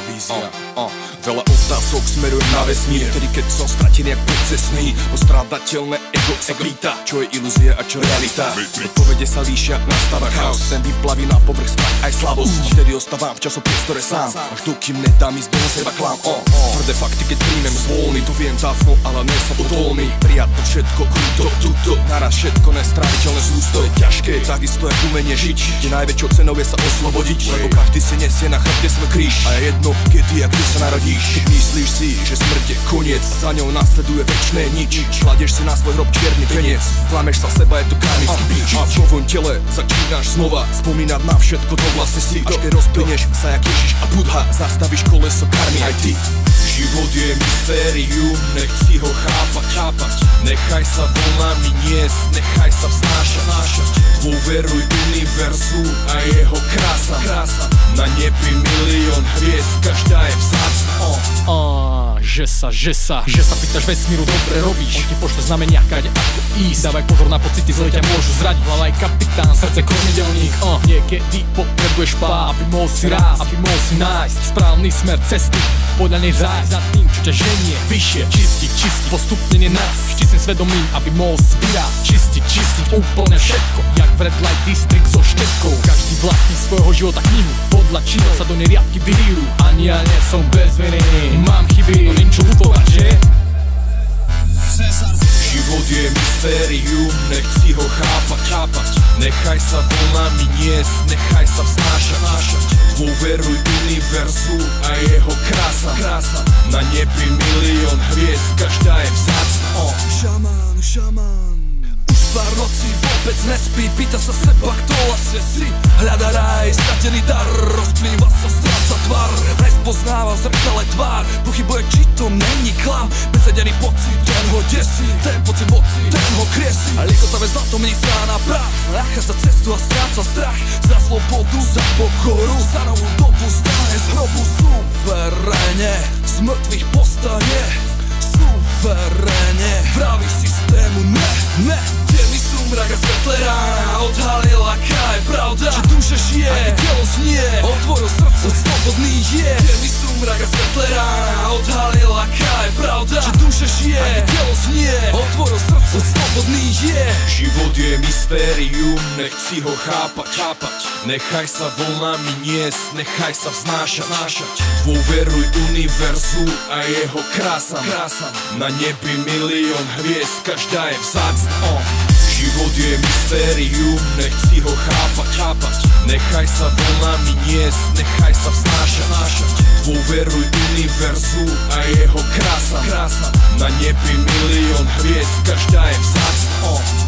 Vízia. Veľa otázok smerujem na vesmír, vtedy keď som stratený jak bezcestný. Postrádateľné ego sa pýta, čo je ilúzia a čo realita. Odpovede sa líšia, nastáva chaos, ten vyplaví na povrch strach aj slabosť. Vtedy ostávam v časopriestore sám, až dokým nedám ísť do seba klam. Tvrdé fakty keď príjmem z voľny, to viem dávno, ale nie som odolný. Prijať to všetko kruto, tuto, naraz všetko nestráviteľné z úst. To je ťažké, takisto jak umenie žiť, kde najväčšou cenou je sa oslobodiť. Lebo každý si nesie na chrbte svoj kríž a je jedno, kedy a kde sa narodíš. Keď myslíš si, že smrť je koniec, za ňou nasleduje večné nič. Kladieš si na svoj hrob čierny veniec, klameš sa seba, je to karmický bič. A v novom tele začínaš znova spomínať na všetko, to vlastne si. Až keď rozplynieš sa jak Ježiš a Budha, zastavíš koleso karmy aj ty. Život je mystérium, nechci ho chápať. Nechaj sa vlnami niesť, nechaj sa vznášať. Dôveruj univerzu a jeho krása. Na nebi milión hviezd, každá je vzácna. Že sa pýtaš vesmíru, dobre robíš. On ti pošle znamenia, kade ako ísť. Dávaj pozor na pocity, zle ťa môžu zradiť. Hlava je kapitán, srdce kormidelník. Niekedy potrebuješ pá, aby mohol si rásť, aby mohol si nájsť správny smer cesty, podľa nej zájsť za tým, čo ťa ženie vyššie. Čistiť postupne nás, s čistým svedomím, aby mohol zbierať. Čistiť úplne všetko, jak v Red Light District so štetkou. Každý vlastní svojho života knihu, podľa činov sa do nej riadky vylíru. Ani ja nie som bez viny, mám chyby, no ním čo ľutovať, že? Život je mystérium, nechci ho chápať. Nechaj sa vlnami niesť, nechaj sa vznášať. Dôveruj univerzu a jeho krása. Na nebi milión hviezd, každá je vzácna. Šaman už pár nocí vôbec nespí, pýta sa seba, kto vlastne si. Hľada raj, stratený dar, rozplýva sa, stráca tvar. Rozpoznáva v zrkadle tvár, pochybuje, či to není klam. Bezvedený pocit, ten ho desí, ten pocit moci, ten ho kriesí. A liekotavé zlato mení sa na prach, nachádza cestu a stráca strach. Za slobodu, za pokoru, za novú dobu stane z hrobu. Suverénne, z mŕtvych postane, suverénne, vraví systému ne. Temný sumrak a svetle rána odhalila, aká je pravda, že duša žije, aj telo znie, otvoril srdce, slobodný je. Temný sumrak a svetle rána odhalila, aká je pravda, že duša žije, aj telo znie, otvoril srdce, slobodný je. Život je mystérium, nechci ho chápať. Nechaj sa vlnami niesť, nechaj sa vznášať. Dôveruj univerzu a jeho krása. Na nebi milión hviezd, každá je vzácna. Život je mystérium, nechci ho chápať. Nechaj sa vlnami niesť, nechaj sa vznášať. Dôveruj univerzu a jeho krása. Na nebi milión hviezd, každá je vzácna.